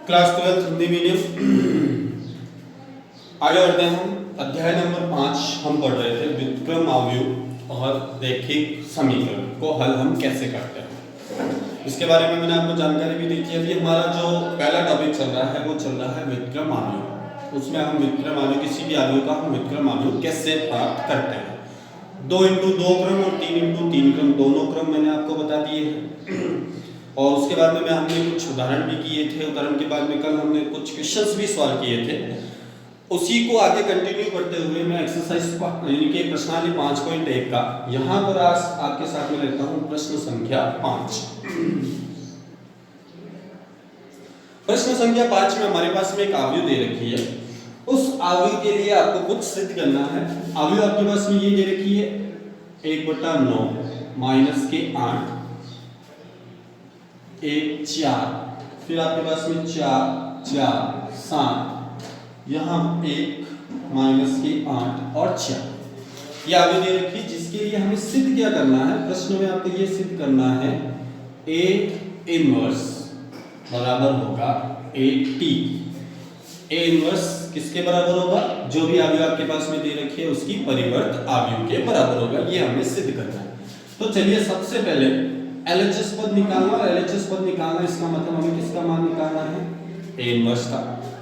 Class 12 Hindi medium. आगे बढ़ते हैं हम। अध्याय नंबर 5 हम पढ़ रहे थे व्युत्क्रम आव्यूह और रैखिक समीकरण को हल हम कैसे करते हैं। इसके बारे में मैंने आपको जानकारी भी दी थी। अभी हमारा जो पहला टॉपिक चल रहा है वो चल रहा है व्युत्क्रम आव्यूह। उसमें हम व्युत्क्रम आव्यूह किसी भी आव्यूह का हम व्युत्क्रम आव्यूह कैसे प्राप्त करते हैं। 2x2 क्रम और 3x3 क्रम दोनों क्रम मैंने आपको बता दिए हैं और उसके बाद में हमने कुछ उदाहरण भी किए थे। उदाहरण के बाद में कल हमने कुछ क्वेश्चंस भी सॉल्व किए थे। उसी को आगे कंटिन्यू करते हुए मैं एक्सरसाइज यानी कि प्रश्नावली 5.1 का यहाँ पर आज आपके साथ में लेता हूँ प्रश्न संख्या 5। प्रश्न संख्या 5 में हमारे पास में एक आव्यूह दे रखी है। उस आव्यूह के लिए आपको कुछ सिद्ध करना है। आव्यूह आपके पास में ये दे रखी है 1/9 माइनस के 8 1 4 फिर आपके पास में 4 4 7 यहाँ 1 माइनस के 8 और 4 ये आगे दे रखी, जिसके लिए हमें सिद्ध क्या करना है। प्रश्न में आपको ये सिद्ध करना है A इनवर्स बराबर होगा AT। A इनवर्स किसके बराबर होगा? जो भी आव्यूह आपके पास में दे रखी है उसकी परिवर्त आव्यूह के बराबर होगा। ये हमें सिद्ध करना है। तो चलिए सबसे पहले LHS पद निकालना। और LHS पद निकालना इसका मतलब हमें किसका मान निकालना है? A इनवर्स का।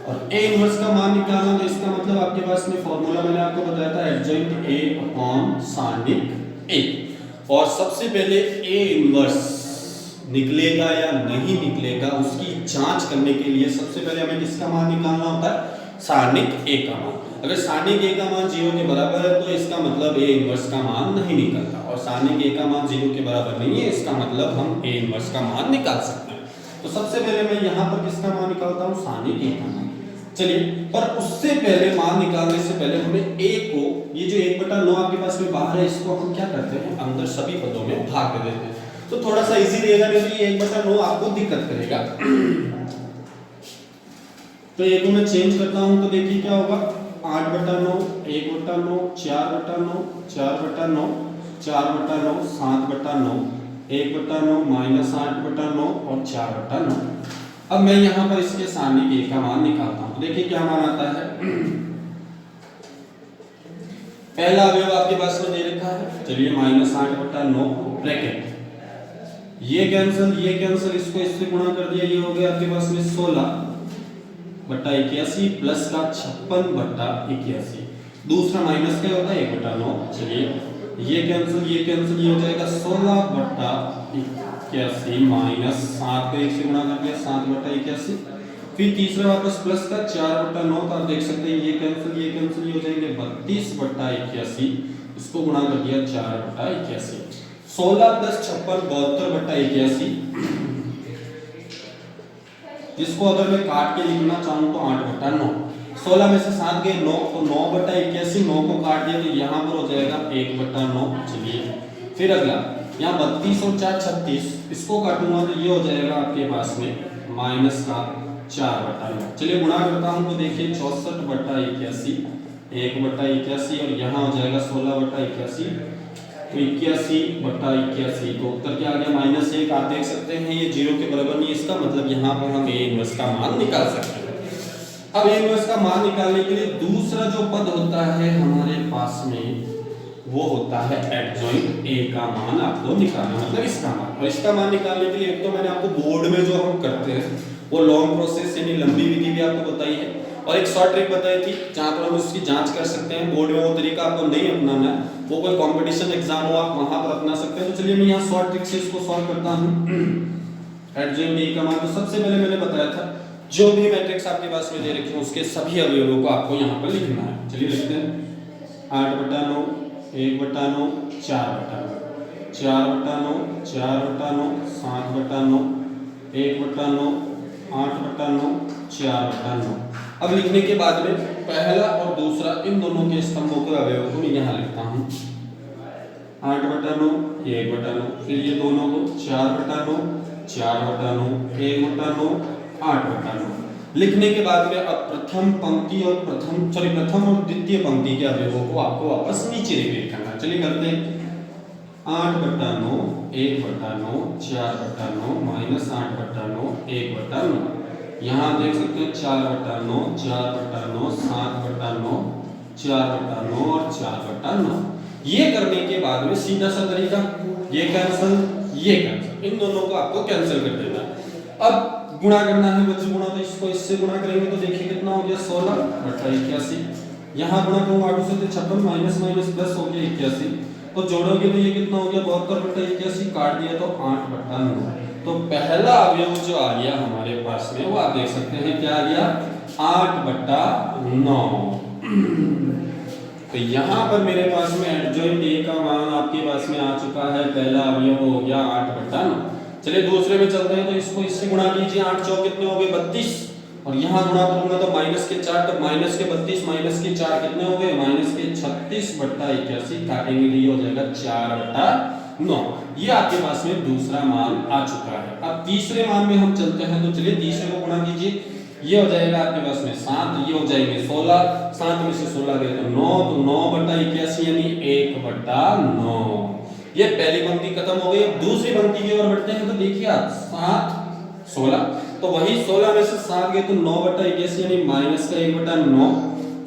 और A इनवर्स का मान निकालना तो इसका मतलब आपके पास में फॉर्मूला मैंने आपको बताया था एडजॉइंट A अपॉन सारणिक A। और सबसे पहले A इनवर्स निकलेगा या नहीं निकलेगा उसकी जांच करने के लिए सबसे पहले हमें किसका मान निकालना होता है? सारणिक A का मान। अगर सारणिक A का मान 0 के बराबर है तो इसका मतलब A इनवर्स का मान नहीं निकलता। और सारणिक A का मान 0 के बराबर नहीं है इसका मतलब हम A इनवर्स का मान निकाल सकते हैं। तो सबसे पहले मैं यहाँ पर किसका मान निकालता हूँ? सारणिक A का मान। चलिए, पर उससे पहले मान निकालने से पहले हमें A को, ये जो 1/9 आपके पास में बाहर है, इसको हम क्या करते हैं? अंदर सभी पदों में भाग दे देते हैं। तो थोड़ा सा इजी रहेगा, क्योंकि 1/9 आपको दिक्कत करेगा। तो ये को मैं चेंज करता हूं तो देखिए क्या होगा। 8/9 1/9 4/9 4/9 4/9 7/9 1/9 माइनस 8/9 और 4/9। अब मैं यहाँ पर इसके सारणिक A का मान निकालता हूँ। देखिए क्या मान आता है। पहला अवयव आपके पास में दे रखा है। चलिए माइनस 8/9 ब्रैकेट, ये कैंसिल, इसको इससे गुणा कर दिया, ये हो गया आपके पास में 16/81 प्लस का 56/81। दूसरा माइनस क्या होता है? 1/9। चलिए ये कैंसिल, ये हो जाएगा 16/81 माइनस 7 को 1 से गुणा कर दिया 7/81। फिर तीसरा वापस प्लस का 4/9 का, आप देख सकते हैं ये कैंसिल, ये हो जाएंगे 32/81। इसको गुणा कर दिया 4/81। 16 + 56 72/81। इसको अगर मैं काट के लिखना चाहूँ तो 8/9। 16 में से 7 गए 9, तो 9/81, 9 को काट दिया तो यहाँ पर हो जाएगा 1/9। चलिए फिर अगला, यहाँ 32 और 4 36, इसको काटूंगा तो ये हो जाएगा आपके पास में माइनस का 4/9। चलिए गुणा करता हूँ तो देखिए 64/81 1/81 और यहाँ हो जाएगा 16/81 तो 81/81। तो उत्तर क्या आ गया? -1। आप देख सकते हैं ये 0 के बराबर नहीं, इसका मतलब यहाँ पर हम A इनवर्स का मान निकाल सकते हैं। अब A इनवर्स का मान निकालने के लिए दूसरा जो पद होता है हमारे पास में वो होता है एडजॉइंट A का मान आपको निकालना, मतलब इसका मान। और इसका मान निकालने के लिए एक तो मैंने आपको बोर्ड में जो हम करते हैं वो लॉन्ग प्रोसेस यानी लंबी विधि भी आपको बताई है और एक शॉर्ट ट्रिक बताई थी जहाँ पर हम उसकी जांच कर सकते हैं। बोर्ड में वो तरीका आपको नहीं अपनाना है, वो कोई कंपटीशन एग्जाम हो आप वहां पर अपना सकते हैं। तो चलिए मैं यहाँ शॉर्ट ट्रिक से इसको सॉल्व करता हूँ। एडजॉइंट A का मान तो सबसे पहले मैंने बताया था जो भी मैट्रिक्स आपके पास में दे रखे हैं उसके सभी अवयवों को आपको यहाँ पर लिखना है। चलिए लिखते हैं 8/9 1/9 4/9 4/9 4/9 7/9 1/9 8/9 4/9। अब लिखने के बाद में पहला और दूसरा इन दोनों के स्तंभों के अवयवों को मैं यहाँ लिखता हूँ 8/9 1/9, फिर ये दोनों को 4/9 4/9 1/9 8/9। लिखने के बाद में अब प्रथम और द्वितीय पंक्ति के अवयवों को आपको वापस नीचे रिपीट करना। चलिए करते हैं 8/9 1/9 4/9 -8/9 1/9। यहाँ देख सकते हैं 4/9, 4/9, 7/9, 4/9 और 4/9। ये करने के बाद में सीधा सा तरीका, ये कैंसिल, ये कैंसिल, इन दोनों को आपको कैंसिल कर देना। अब गुणा करना है बच्चों, गुणा तो इसको इससे गुणा करेंगे तो देखिए कितना हो गया 16/81। यहाँ गुणा करूँ 8 से तो 56 माइनस माइनस प्लस हो गया 81। तो जोड़ोगे तो ये कितना हो गया 72/81, काट दिया तो 8/9। तो पहला अवयव जो आ गया हमारे पास में वो आप देख सकते हैं क्या आ गया 8/9। तो यहाँ पर मेरे पास में एडजॉइंट ए का मान आपके पास में आ चुका है, पहला अवयव हो गया 8/9। चलिए दूसरे में चलते हैं, तो इसको इससे गुणा कीजिए, 8 चौक कितने हो गए 32, और यहाँ गुणा करूंगा तो माइनस के 4, तो माइनस के 32 माइनस के 4 कितने हो गए माइनस के 36/81, काटेंगे तो ये हो जाएगा 4/9। ये आपके पास में दूसरा मान आ चुका है। अब तीसरे मान में हम चलते हैं, तो चलिए तीसरे को गुणा कीजिए, ये हो जाएगा आपके पास में 7, ये हो जाएंगे 16, 7 में से 16 गए तो 9, तो 9/81 यानी 1/9। ये पहली पंक्ति खत्म हो गई। अब दूसरी पंक्ति की ओर बढ़ते हैं, तो देखिए आप 7 16, तो वही 16 में से 7 गए तो 9/81 यानी माइनस का 1/9।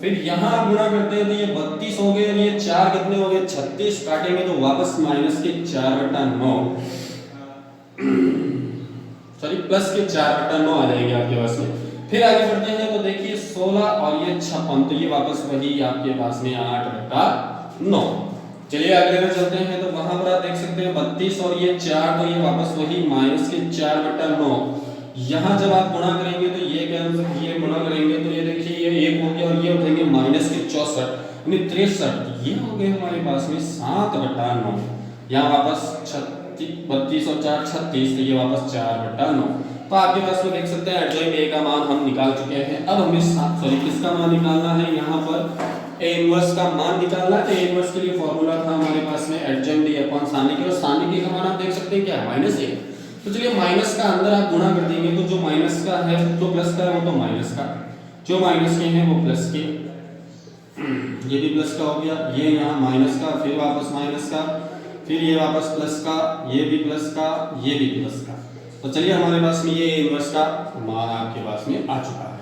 फिर यहाँ गुणा करते हैं तो ये 32 हो गए, और ये 4 कितने हो गए 36, काटेंगे तो वापस माइनस के 4/9, सॉरी प्लस के 4/9 आ जाएंगे आपके पास में। फिर आगे बढ़ते हैं, तो देखिए 16 और ये 56, तो ये वापस वही आपके पास में 8/9। चलिए अगले में चलते हैं, तो वहां पर आप देख सकते हैं 32 और ये 4, तो ये वापस वही माइनस के 4/9। यहाँ जब आप गुणा करेंगे तो ये कैंसिल, ये गुणा करेंगे तो ये देखिए ये 1 हो गया, और ये हो जाएंगे माइनस के 64 यानी 63, ये हो गए हमारे पास में 7/9। यहाँ वापस 32 और 4 36, तो ये वापस 4/9। तो आपके पास में देख सकते हैं एडजॉइंट ए का मान हम निकाल चुके हैं। अब हमें सॉरी किसका मान निकालना है, यहाँ पर ए इनवर्स का मान निकालना है। ए इनवर्स के लिए फॉर्मूला था हमारे पास में एडजॉइंट ए अपॉन साइन के, और साइन के का मान आप देख सकते हैं क्या है -1। तो चलिए माइनस का अंदर आप गुणा कर देंगे, तो जो माइनस का है जो प्लस का है वो तो माइनस का, जो माइनस के हैं वो प्लस के, ये भी प्लस का हो गया, ये यहाँ माइनस का, फिर वापस माइनस का, फिर ये वापस प्लस का, ये भी प्लस का, ये भी प्लस का। तो चलिए हमारे पास में ये इनवर्स का मान आपके पास में आ चुका है।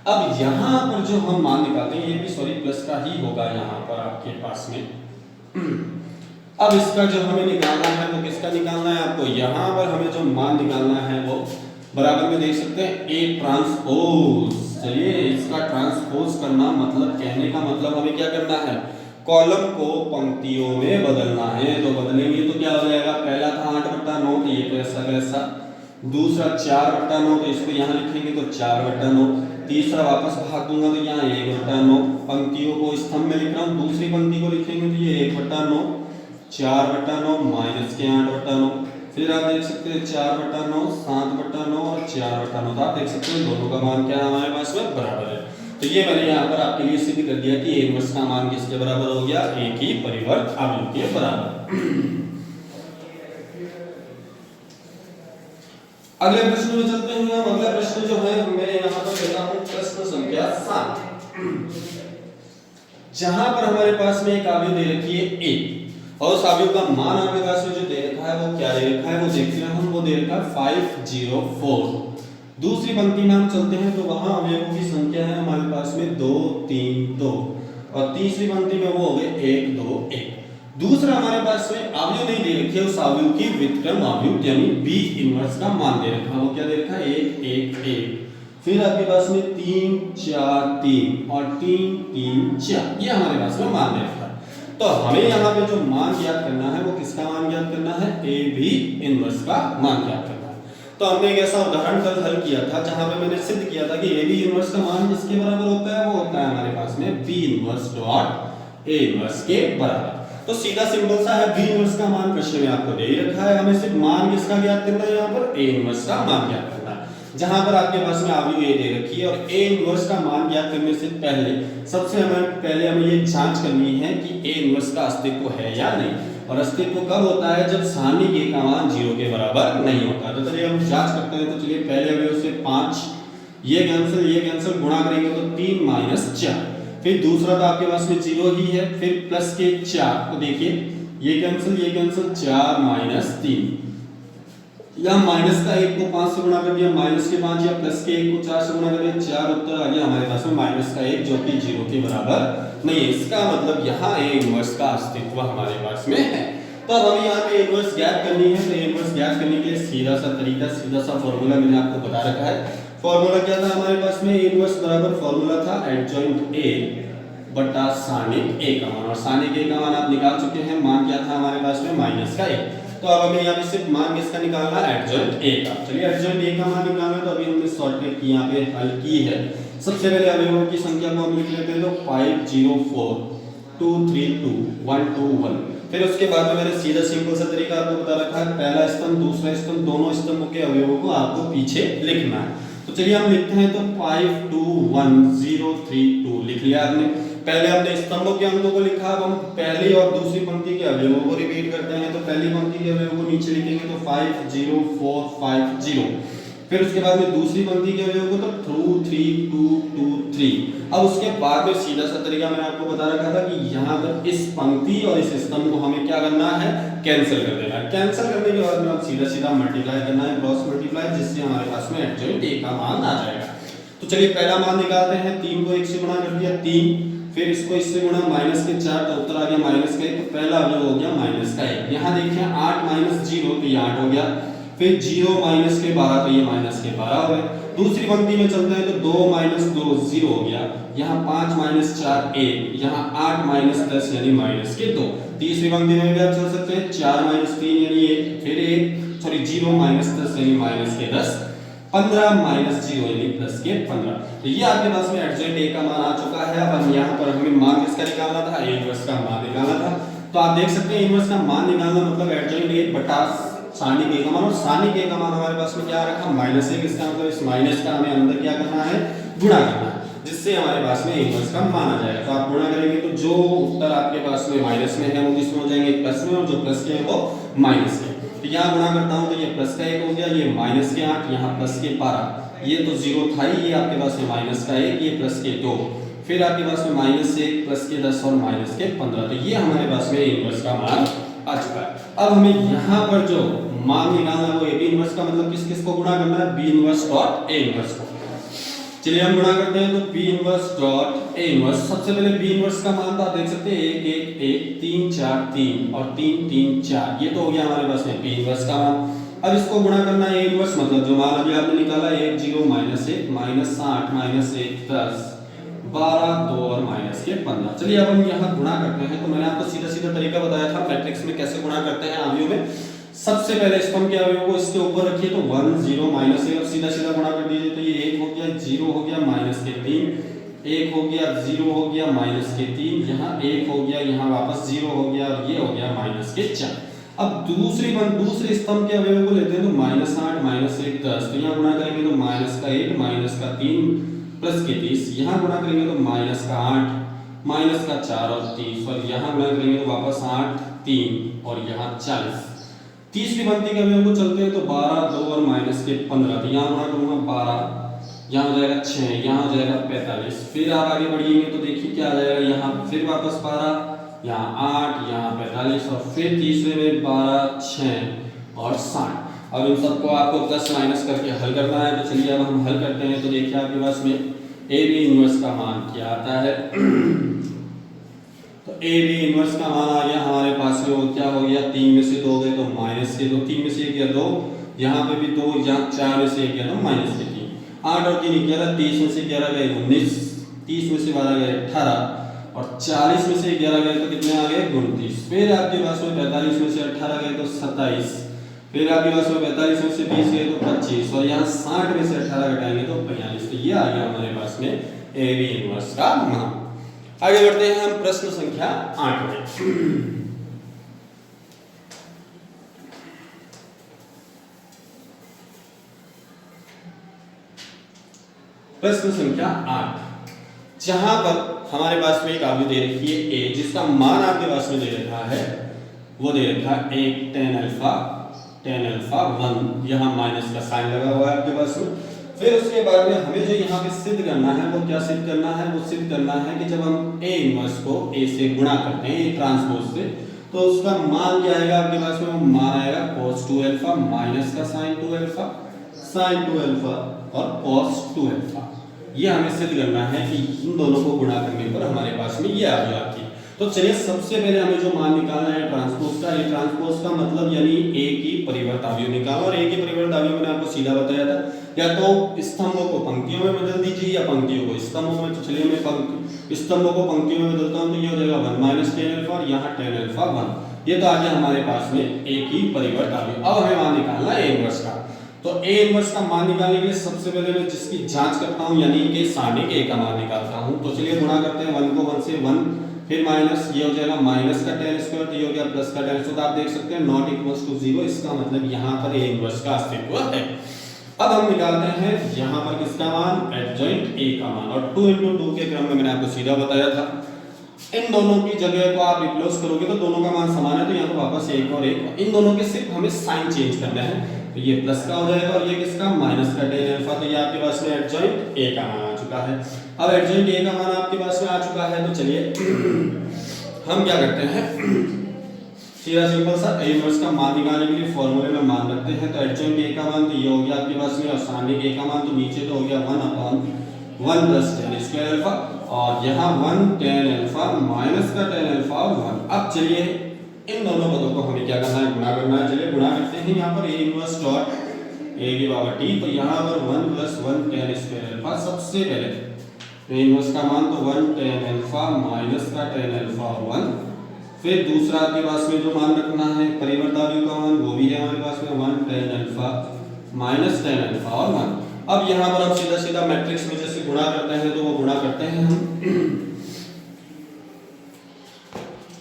अब यहाँ पर जो हम मान निकालते हैं ये भी सॉरी प्लस का ही होगा यहाँ पर आपके पास में। अब इसका जो हमें निकालना है वो किसका निकालना है आपको, यहाँ पर हमें जो मान निकालना है वो बराबर में देख सकते हैं ए ट्रांसपोज। चलिए इसका ट्रांसपोज करना मतलब कहने का मतलब हमें क्या करना है, कॉलम को पंक्तियों में बदलना है। तो बदलेंगे तो क्या हो जाएगा, पहला था 8/9, तो ये तो ऐसा कैसा, दूसरा 4/9, तो इसको यहाँ लिखेंगे तो 4/9, तीसरा वापस भाग दूंगा तो यहाँ 1/9, पंक्तियों को स्तंभ में लिख रहा हूँ, दूसरी पंक्ति को लिखेंगे तो ये 1/9, 4/9 माइनस के 8/9, फिर आप देख सकते हैं 4/9, 7/9 और 4/9। तो आप देख सकते हैं दोनों का मान क्या है हमारे पास में बराबर है। तो ये मैंने यहाँ पर आपके लिए सिद्ध कर दिया कि ए इनवर्स का मान किसके बराबर हो गया, ए की परिवर्त अवयव के बराबर। अगले प्रश्न में चलते हैं हम। अगला प्रश्न जो है मैं यहाँ पर देता हूँ प्रश्न संख्या 7, जहां पर हमारे पास में एक अवयव दे रखी है ए, और उस अवयव का मान आपके पास में जो दे रखा है वो क्या दे रखा है वो देखते हैं हम, वो दे रखा है 504। दूसरी पंक्ति में हम चलते हैं तो वहां अवयवों की संख्या है हमारे पास में 2 3 2, और तीसरी पंक्ति में वो हो गए 1 2 1। दूसरा हमारे पास में अवयव नहीं दे रखी है, उस अवयव की व्युत्क्रम अवयव यानी बी इनवर्स का मान दे रखा है, वो क्या दे रखा है 1 1 1। फिर आपके पास में 3 4 3 और 3 3 4, ये हमारे पास में मान दे रखा है। तो हमें यहाँ पे जो मान ज्ञात करना है वो किसका मान ज्ञात करना है, ए बी इनवर्स का मान ज्ञात करना है। तो हमने एक ऐसा उदाहरण कल हल किया था जहां पे मैंने सिद्ध किया था कि ए बी इनवर्स का मान किसके बराबर होता है, वो होता है हमारे पास में B inverse dot A inverse के बराबर। तो सीधा सिंपल सा है, बी इनवर्स का मान प्रश्न में आपको दे ही रखा है, हमें सिर्फ मान किसका ज्ञात करना है, यहाँ पर ए इनवर्स का मान ज्ञात करना है। जहां पर आपके पास में अवयव ए दे रखी है और ए इनवर्स का मान ज्ञात करने से पहले सबसे पहले हमें ये जांच करनी है कि ए इनवर्स का अस्तित्व है या नहीं, और अस्तित्व कब होता है, जब सारणिक ए का मान 0 के बराबर नहीं होता। तो चलिए हम जांच करते हैं। तो चलिए पहले अवयव से 5, ये कैंसिल गुणा करेंगे तो 3 माइनस 4, फिर दूसरा तो आपके पास में 0 ही है, फिर प्लस के 4, तो देखिए ये कैंसिल 4 माइनस 3, या माइनस का 1 को 5 से गुणा कर दिया, माइनस के 5 या प्लस के 1 को 4 से गुणा कर दिया, 4 उत्तर आ गया हमारे पास में माइनस का 1 जो कि 0 के बराबर नहीं है। इसका मतलब यहाँ ए इनवर्स का अस्तित्व हमारे पास में है। तो अब हमें यहाँ पे इनवर्स ज्ञात करनी है। तो इनवर्स ज्ञात करने के लिए सीधा सा तरीका, सीधा सा फॉर्मूला मैंने आपको बता रखा है। फॉर्मूला क्या था हमारे पास में, इनवर्स बराबर फॉर्मूला था एडजॉइंट ए बटा सानिक ए का मान, और सानिक ए का मान आप निकाल चुके हैं। मान क्या था हमारे पास में, माइनस का 1। तो अब हमें यहाँ पे सिर्फ मान किसका निकालना है, एडजॉइंट ए का। चलिए एडजॉइंट ए का मान निकालना है। तो अभी हमने शॉर्टकट की यहाँ पे हल की है। सबसे पहले अवयवों की संख्या को हम लिख लेते हैं। तो 5 0 4 2 3 2 1 2 1। फिर उसके बाद में मैंने सीधा सिंपल सा तरीका आपको बता रखा है, पहला स्तंभ दूसरा स्तंभ दोनों स्तंभों के अवयवों को आपको पीछे लिखना है। तो चलिए हम लिखते हैं। तो 5 2 1 0 3 2 लिख लिया आपने। पहले हमने स्तंभों के अंकों को लिखा, अब हम पहली और दूसरी पंक्ति के अवयवों को रिपीट करते हैं। तो पहली पंक्ति के अवयवों को नीचे लिखेंगे तो 5 0 4 5 0। फिर उसके बाद में दूसरी पंक्ति के अवयवों को तो 2 3 2 2 3। अब उसके बाद में सीधा सा तरीका मैंने आपको बता रखा था कि यहाँ पर इस पंक्ति और इस स्तंभ को हमें क्या करना है, कैंसिल कर देना है। कैंसिल करने के बाद में आप सीधा सीधा मल्टीप्लाई करना है, क्रॉस मल्टीप्लाई, जिससे हमारे पास में एडजॉइंट ए का मान आ जाएगा। तो चलिए पहला मान निकालते हैं। 3 को 1 से गुणा कर दिया 3, फिर इसको इससे गुणा माइनस के 4, तो उत्तर आ गया माइनस का 1। तो पहला अवयव हो गया माइनस का 1। यहाँ देखिए 8 माइनस 0 तो ये 8 हो गया, फिर 0 माइनस के 12 तो ये माइनस के 12 हो गए। दूसरी पंक्ति में चलते हैं। तो 2 माइनस 2 0 हो गया, यहाँ 5 माइनस 4 1, यहाँ 8 माइनस 10 यानी माइनस के 2। तीसरी पंक्ति में भी आप चल सकते हैं। 4 माइनस 3 यानी 1, फिर 0 माइनस 10 यानी माइनस के 10, 15 माइनस 0 यानी प्लस के 15। तो ये आपके पास में एडजॉइंट ए का मान आ चुका है। अब हम यहाँ पर हमें मान किसका निकालना था, ए इनवर्स का मान निकालना था। तो आप देख सकते हैं इनवर्स का मान निकालना मतलब एडजॉइंट ए बटा सानिक ए का मान, और सानिक ए का मान हमारे पास में क्या रखा, माइनस 1। इसका मतलब इस माइनस का हमें अंदर क्या करना है, गुणा करना है, जिससे हमारे पास में इनवर्स का मान आ जाएगा। तो आप गुणा करेंगे तो जो उत्तर आपके पास में माइनस में है वो किसमें हो जाएंगे, प्लस में, और जो प्लस के है वो माइनस के। तो यहाँ गुणा करता हूँ तो ये प्लस का 1 हो गया, ये माइनस के 8, यहाँ प्लस के 12, ये तो 0 था ही, ये आपके पास में माइनस का 1, ये प्लस के 2, फिर आपके पास में माइनस 1 प्लस के 10 और माइनस के 15। तो ये हमारे पास में इनवर्स का मान आ चुका है। अब हमें यहाँ पर जो मान निकालना है वो ए बी इनवर्स का मतलब किस किस को गुणा करना है, B inverse dot A inverse को। चलिए हम गुणा करते हैं। तो B inverse dot A inverse, सबसे पहले बी इनवर्स का मान तो आप देख सकते हैं 1 1 1 3 4 3 और 3 3 4, ये तो हो गया हमारे पास में बी इनवर्स का मान। अब इसको गुणा करना है ए इनवर्स, मतलब जो मान अभी आपने निकाला 1 0 माइनस 1 माइनस 8 माइनस 1 10 12 2 और माइनस के 15। चलिए अब हम यहाँ गुणा करते हैं। तो मैंने आपको सीधा सीधा तरीका बताया था मैट्रिक्स में कैसे गुणा करते हैं अवयव में। सबसे पहले स्तंभ के अवयव को इसके ऊपर रखिए। तो 1 0 माइनस 1, अब सीधा सीधा गुणा कर दीजिए। तो ये 1 हो गया, 0 हो गया, माइनस के 3, 1 हो गया, 0 हो गया, माइनस के 3, यहाँ 1 हो गया, यहाँ वापस 0 हो गया, और ये हो गया माइनस के 4। अब दूसरे स्तंभ के अवयव को लेते हैं। तो -8 -1 10, तो यहाँ गुणा करेंगे तो माइनस का 1 माइनस का 3 प्लस के 30, यहाँ गुणा करेंगे तो माइनस का 8 माइनस का 4 और 30, और यहाँ गुणा करेंगे तो वापस 8 3 और यहाँ 40। तीसरी पंक्ति के अवयव को चलते हैं। तो 12 2 और माइनस के 15, तो यहाँ गुणा करूंगा 12, यहाँ हो जाएगा 6, यहाँ हो जाएगा 45। फिर आप आगे बढ़िएंगे तो देखिए क्या आ जाएगा, यहाँ फिर वापस 12, यहाँ 8, यहाँ 45, और फिर तीसरे में 12 6 और 60। अब इन सबको आपको प्लस माइनस करके हल करना है। तो चलिए अब हम हल करते हैं। तो देखिए आपके पास में ए बी इनवर्स का मान क्या आता है। तो ए बी इनवर्स का मान आ गया हमारे पास में, वो क्या हो गया, 3 में से 2 गए तो माइनस के 2, 3 में से 1 गया 2, यहाँ पे भी 2, यहाँ 4 में से 1 गया तो माइनस के 3, 8 और 3 11, 30 में से 11 गए 19, 30 में से 12 गए 18, और 40 में से 11 गए तो कितने आ गए 29। फिर आपके पास में 45 में से 18 गए तो 27, फिर आपके पास में 45 में से 20 गए तो 25, और यहाँ 60 में से 18 घटाएंगे तो 45। तो ये आ गया हमारे पास में ए बी इनवर्स का मान। आगे बढ़ते हैं हम प्रश्न संख्या 8 में। प्रश्न संख्या 8, जहां पर हमारे पास में एक अवयव दे रखी है ए, जिसका मान आपके पास में दे रखा है, वो दे रखा है 1 tan अल्फा 1, यहाँ माइनस का साइन लगा हुआ है आपके पास में। फिर उसके बाद में हमें जो यहाँ पे सिद्ध करना है, वो क्या सिद्ध करना है, वो सिद्ध करना है कि जब हम ए इनवर्स को ए से गुणा करते हैं, ए ट्रांसपोज से, तो उसका मान क्या आएगा आपके पास में, वो मान आएगा cos 2 अल्फा माइनस का sin 2 अल्फा, sin 2 अल्फा और cos 2 अल्फा। ये हमें सिद्ध करना है कि इन दोनों को गुणा करने पर हमारे पास में ये आ गया आपकी। तो चलिए सबसे पहले हमें जो मान निकालना है ट्रांसपोज का, ये ट्रांसपोज का मतलब यानी ए की परिवर्त अवयव निकालना, और ए की परिवर्त अवयव मैंने आपको सीधा बताया था, या तो स्तंभों को पंक्तियों में बदल दीजिए या पंक्तियों को स्तंभों में। तो चलिए मैं स्तंभों को पंक्तियों में बदलता हूं, तो ये हो जाएगा 1 माइनस टेन अल्फा और यहाँ टेन अल्फा 1। ये तो आ गया हमारे पास में ए की परिवर्त अवयव। अब हमें मान निकालना है ए इनवर्स का। तो ए इनवर्स का मान निकालने के लिए सबसे पहले मैं जिसकी जांच करता हूं यानी कि सारणिक ए का मान निकालता हूं। तो चलिए गुणा करते हैं 1 को 1 से 1, फिर माइनस, ये हो जाएगा माइनस का टेन स्क्वायर, तो ये हो गया प्लस का टेन। तो आप देख सकते हैं नॉट इक्वल्स टू 0, इसका मतलब यहाँ पर ए इनवर्स का अस्तित्व है। अब हम निकालते हैं यहाँ पर किसका मान, एडजॉइंट ए का मान, और 2 × 2 के क्रम में मैंने आपको सीधा बताया था। इन दोनों की जगह को आप रिप्लेस करोगे तो दोनों का मान समान है, तो यहाँ पर वापस एक और एक, इन दोनों के सिर्फ हमें साइन चेंज करना है। तो ये प्लस का हो जाएगा और ये किसका, माइनस का टेन अल्फा। तो ये आपके पास में एडजॉइंट ए का मान आ चुका है। अब एडजॉइंट ए का मान आपके पास में आ चुका है, तो चलिए हम क्या करते हैं, सीधा सिंपल सा ए इनवर्स का मान निकालने के लिए फॉर्मूले में मान रखते हैं। तो एडजॉइंट ए का मान तो ये हो गया आपके पास में, और सारणिक ए का मान तो नीचे तो हो गया 1/1 प्लस टेन स्क्वायर अल्फा, और यहाँ 1 टेन अल्फा माइनस का टेन अल्फा और 1। अब चलिए इन दोनों पदों को हमें क्या करना है, गुणा करना है। चलिए गुणा करते हैं यहाँ पर ए इनवर्स डॉट ए की पावर टी, तो यहाँ पर 1 + 1 टेन स्क्वायर अल्फा। सबसे पहले ए इनवर्स का मान तो 1 टेन अल्फा माइनस का टेन अल्फा और 1। फिर दूसरा आपके पास में जो मान रखना है परिवर्त अवयव का मान, वो भी है हमारे पास में 1 tan alpha minus tan alpha और 1। अब यहाँ पर हम सीधा सीधा मैट्रिक्स में जैसे गुणा करते हैं तो वो गुणा करते हैं हम।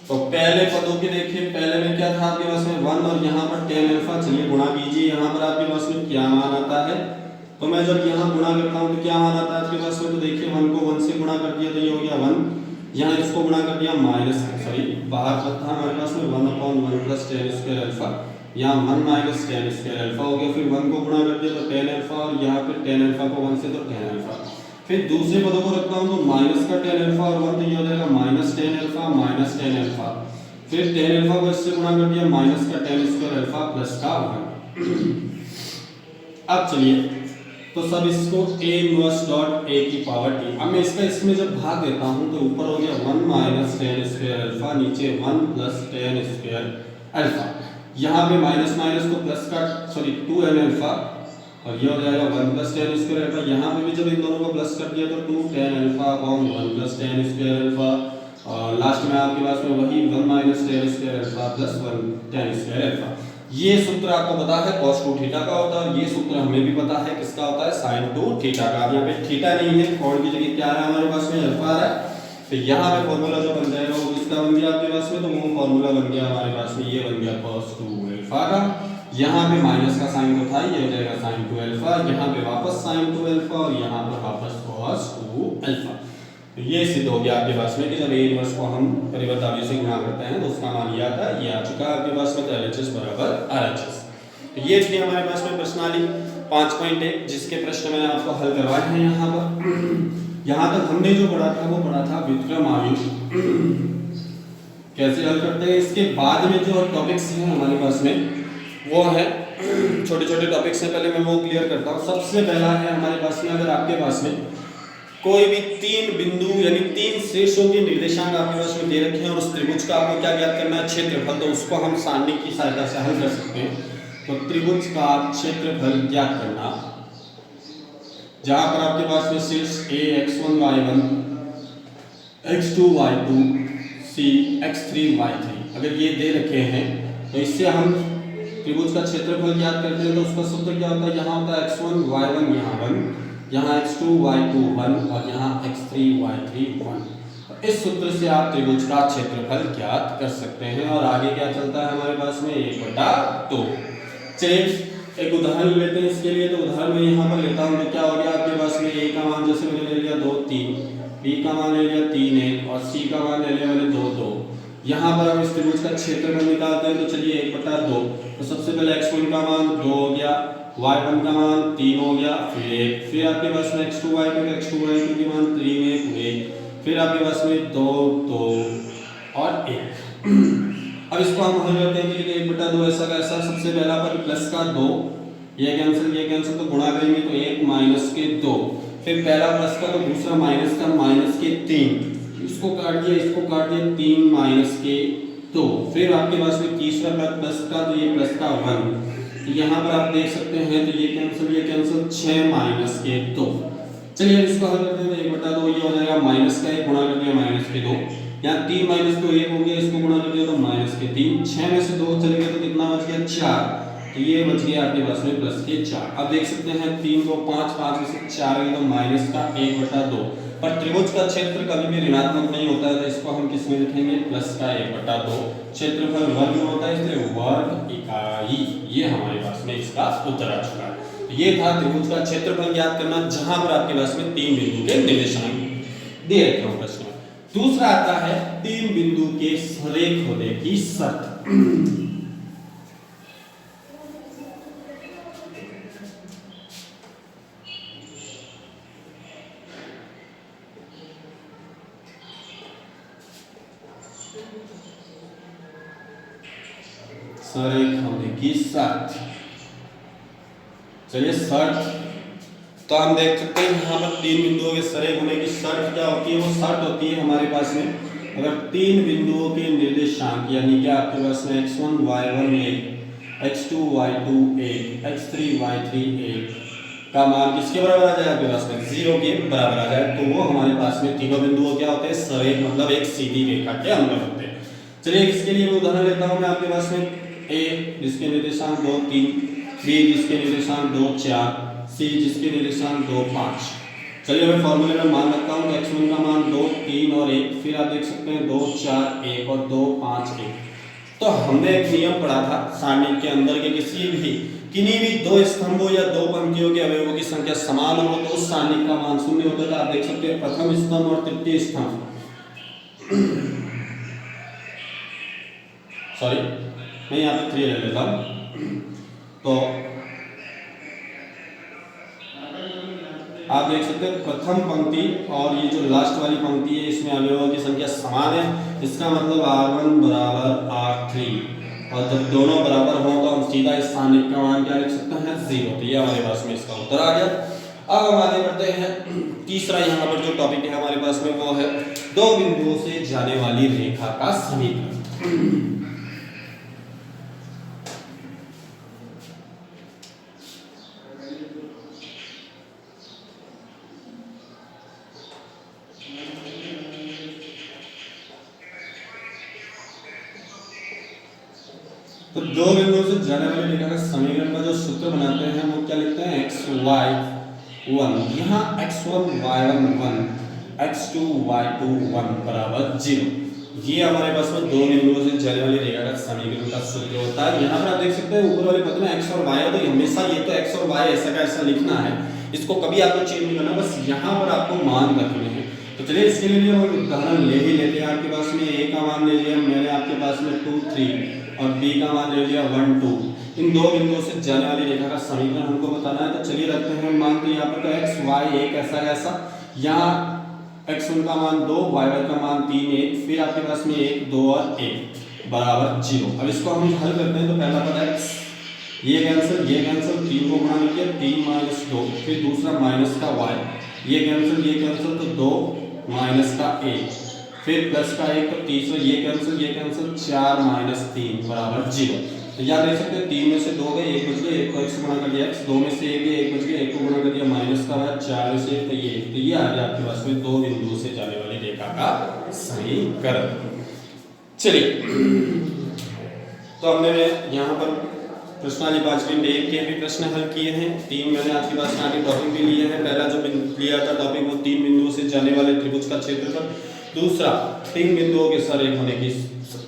तो पहले पदों के देखिए, पहले में क्या था आपके पास में 1 और यहाँ पर टेन अल्फा। चलिए गुणा कीजिए, यहाँ पर आपके पास में क्या मान आता है। तो मैं जब यहाँ गुणा करता हूँ तो क्या मान आता है आपके पास में, तो देखिए 1 को 1 से गुणा कर दिया तो ये हो गया 1, यहाँ इसको गुणा कर दिया माइनस, सॉरी बाहर पद था हमारे पास में 1/1 प्लस टेन स्क्वायर अल्फा, यहाँ 1 माइनस टेन स्क्वायर अल्फा हो गया। फिर 1 को गुणा कर दिया तो टेन अल्फा, और यहाँ पे टेन अल्फा को 1 से तो टेन अल्फा। फिर दूसरे पदों को रखता हूँ तो माइनस का टेन अल्फा और 1, तो ये हो जाएगा minus tan alpha minus tan alpha. फिर टेन अल्फा को इससे गुणा कर दिया माइनस का टेन स्क्वायर अल्फा प्लस का 1। अब चलिए तो सब इसको ए इनवर्स डॉट ए की पावर टी। अब मैं इसका इसमें जब भाग देता हूँ तो ऊपर हो गया 1 माइनस टेन स्क्वायर अल्फा, नीचे 1 प्लस टेन स्क्वायर अल्फा। यहाँ पे माइनस माइनस तो प्लस का, सॉरी 2n अल्फा, और ये हो जाएगा 1 प्लस टेन स्क्वायर अल्फा। यहाँ पे भी जब इन दोनों को प्लस कर दिया तो 2 tan alpha upon 1 plus ten square alpha, और लास्ट में आपके पास में वही 1 minus ten square alpha plus 1 ten square alpha. ये सूत्र आपको पता है cos 2 थीटा का होता है, और ये सूत्र हमें भी पता है किसका होता है, sin 2 थीटा का। अब यहाँ पे थीटा नहीं है, कोण की जगह क्या है हमारे पास में, अल्फा है। तो यहाँ पे फॉर्मूला जो बन जाएगा वो किसका बन गया आपके पास में, तो वो फॉर्मूला बन गया हमारे पास में, ये बन गया cos 2 अल्फा का। यहाँ पे माइनस का साइन तो था, ये हो जाएगा sin 2 अल्फा, यहाँ पे वापस sin 2 अल्फा, और यहाँ पर वापस cos 2 अल्फा। तो ये सिद्ध हो गया आपके पास में कि जब ए इनवर्स को हम परिवर्त अवयव से गुणा करते हैं तो उसका मान ये आता है, ये आ चुका है आपके पास में, तो LHS बराबर RHS। तो ये थी हमारे पास में प्रश्नावली 5.1, जिसके प्रश्न मैंने आपको हल करवाए हैं। यहाँ पर यहाँ तक हमने जो पढ़ा था वो पढ़ा था व्युत्क्रम आव्यूह कैसे हल करते हैं। इसके बाद में जो टॉपिक्स हैं हमारे पास में वो है छोटे छोटे टॉपिक्स हैं, पहले मैं वो क्लियर करता हूँ। सबसे पहला है हमारे पास में, अगर आपके पास में कोई भी 3 बिंदु यानी 3 शीर्षों के निर्देशांक आपके पास में दे रखे हैं और उस त्रिभुज का आपको क्या ज्ञात करना है, क्षेत्रफल, तो उसको हम सारणिक की सहायता से हल कर सकते हैं। तो त्रिभुज का क्षेत्रफल ज्ञात करना, जहां पर आपके पास में शीर्ष A x1 y1 x2 y2 C x3 y3 अगर ये दे रखे हैं तो इससे हम त्रिभुज का क्षेत्रफल ज्ञात करते हैं। तो उसका सूत्र क्या होता है, यहाँ होता है x1 y1 यहाँ 1, यहाँ x2 y2 1 और यहाँ x3 y3 1। इस सूत्र से आप त्रिभुज का क्षेत्रफल ज्ञात कर सकते हैं। और आगे क्या चलता है हमारे पास में, 1/2। चलिए एक उदाहरण लेते हैं इसके लिए। तो उदाहरण में यहाँ पर लेता हूँ तो क्या हो गया आपके पास में, a का मान जैसे मैंने ले लिया 2 3, b का मान ले लिया 3 1 और c का मान ले लिया मैंने 2 2। यहाँ पर हम इस त्रिभुज का क्षेत्रफल निकालते हैं। तो चलिए 1/2। तो सबसे पहले x1 का मान 2 हो गया, y1 का मान 3 हो गया, फिर 1, फिर आपके पास में x2 y2 के मान 3 1 1, फिर आपके पास में 2 2 और 1। अब इसको हम हल करते हैं कि 1/2 ऐसा कैसा, सबसे पहला पद प्लस का 2, ये कैंसिल तो गुणा करेंगे तो 1 माइनस के 2, फिर पहला प्लस का तो दूसरा माइनस का माइनस के 3, इसको काट दिया 3 माइनस के 2, फिर आपके पास में तीसरा पद प्लस का तो ये प्लस का 1, तो यहाँ पर आप देख सकते हैं तो ये कैंसिल 6 माइनस के 2। चलिए इसको हल करते हैं, 1/2 ये हो जाएगा माइनस का 1 गुणा कर दिया माइनस के 2, यहाँ 3 माइनस 2 1 हो गया, इसको गुणा कर दिया तो माइनस के 3, 6 में से 2 चले गए तो कितना बच गया 4, तो ये बच गया आपके पास में प्लस के 4। अब देख सकते हैं 3 को 5, 5 में से 4 गए तो माइनस का 1/2, पर त्रिभुज का क्षेत्र कभी भी ऋणात्मक नहीं होता है, तो इसको हम किस में लिखेंगे प्लस का 1/2, क्षेत्रफल वर्ग में होता है इसलिए वर्ग इकाई, ये हमारे पास में इसका उत्तर आ चुका है। ये था त्रिभुज का क्षेत्रफल ज्ञात करना, जहां पर आपके पास में 3 बिंदु के निर्देशांक दे रखे हो प्रश्न। दूसरा आता है 3 बिंदु के सरेख होने की शर्त। सरेख होने की शर्त, चलिए शर्त तो हम देख सकते हैं यहाँ पर 3 बिंदुओं के सरेख होने की शर्त क्या होती है, वो शर्त होती है हमारे पास में अगर 3 बिंदुओं के निर्देशांक यानी कि आपके पास में x1 y1 1, x2 y2 1, x3 y3 1 का मान किसके बराबर आ जाए, आपके पास में 0 के बराबर आ जाए, तो वो हमारे पास में तीनों बिंदुओं क्या होते हैं सरेख, मतलब एक सीधी रेखा के अंदर होते हैं। चलिए इसके लिए मैं उदाहरण लेता हूँ, मैं आपके पास में a जिसके निर्देशांक 2 3, b जिसके निर्देशांक 2 4, c जिसके निर्देशांक 2 5। चलिए मैं फॉर्मूले में मान रखता हूँ x1 का मान 2 3 और 1, फिर आप देख सकते हैं 2 4 1 और 2 5 1। तो हमने एक नियम पढ़ा था सारणी के अंदर के किन्हीं भी दो स्तंभों या दो पंक्तियों के अवयवों की संख्या समान हो तो उस सारणी का मान शून्य होता था। आप देख सकते हैं प्रथम स्तंभ और तृतीय स्तंभ, सॉरी मैं यहाँ पे 3 ले लेता हूँ, तो आप देख सकते हैं प्रथम पंक्ति और ये जो लास्ट वाली पंक्ति है इसमें अवयवों की संख्या समान है, इसका मतलब r1 बराबर r3, और जब दोनों बराबर हो तो हम सीधा इस स्थानिक का मान क्या लिख सकते हैं 0, तो ये हमारे पास में इसका उत्तर आ गया। अब हम आगे बढ़ते हैं, तीसरा यहाँ पर जो टॉपिक है हमारे पास में वो है दो बिंदुओं से जाने वाली रेखा का समीकरण। तो दो बिंदुओं से जाने वाली रेखा का समीकरण का जो सूत्र बनाते हैं वो क्या लिखते हैं x1 y1, यहाँ x1 y1 1, x2 y2 1 बराबर 0, ये हमारे पास में दो बिंदुओं से जाने वाली रेखा का समीकरण का सूत्र होता है। यहाँ पर आप देख सकते हैं ऊपर वाले पद में x और y है, तो हमेशा ये तो x और y ऐसा का ऐसा लिखना है, इसको कभी आपको चेंज नहीं करना, बस यहाँ पर आपको मान रखने हैं। तो चलिए इसके लिए हम उदाहरण ले ही लेते हैं। आपके पास में a का मान ले लिया मैंने, आपके पास में 2 3 और b का मान ले लिया 1 2। इन दो बिंदुओं से जाने वाली रेखा का समीकरण हमको बताना है, तो चलिए रखते हैं मान, तो यहाँ पर x y 1 ऐसा कैसा, यहाँ x1 का मान 2, y1 का मान 3 1, फिर आपके पास में 1 2 और 1 बराबर 0। अब इसको हम हल करते हैं, तो पहला पद x, ये कैंसिल 3 को गुणा करके 3 माइनस 2, फिर दूसरा माइनस का y, ये कैंसिल तो 2 माइनस का 1, फिर प्लस का 1, तो तीसरा ये कैंसिल 4 माइनस 3 बराबर 0। तो याद देख सकते हैं 3 में से 2 गए 1 बच गए, 1 को x गुणा कर दिया x, 2 में से 1 गए 1 बच गए, 1 को गुणा कर दिया माइनस का y, 4 में से 1 तो ये आ गया आपके पास में दो बिंदुओं से जाने वाली रेखा का समीकरण। चलिए तो हमने यहाँ पर प्रश्नावली 5.1 के भी प्रश्न हल किए हैं, 3 मैंने आपके पास आगे टॉपिक भी लिए हैं। पहला जो लिया था टॉपिक वो 3 बिंदुओं से जाने वाले त्रिभुज का क्षेत्रफल, दूसरा 3 बिंदुओं के सरेख होने की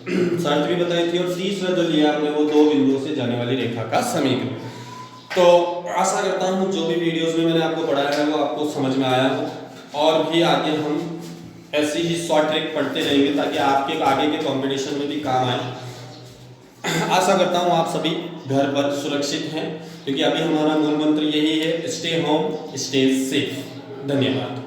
शर्त भी बताई थी, और तीसरा जो लिया हमने वो 2 बिंदुओं से जाने वाली रेखा का समीकरण। तो आशा करता हूँ जो भी वीडियोस में मैंने आपको पढ़ाया है वो आपको समझ में आया हो, और भी आगे हम ऐसी ही शॉर्ट ट्रिक पढ़ते रहेंगे ताकि आपके आगे के कंपटीशन में भी काम आए। आशा करता हूँ आप सभी घर पर सुरक्षित हैं, क्योंकि अभी हमारा मूल मंत्र यही है, स्टे होम स्टे सेफ। धन्यवाद।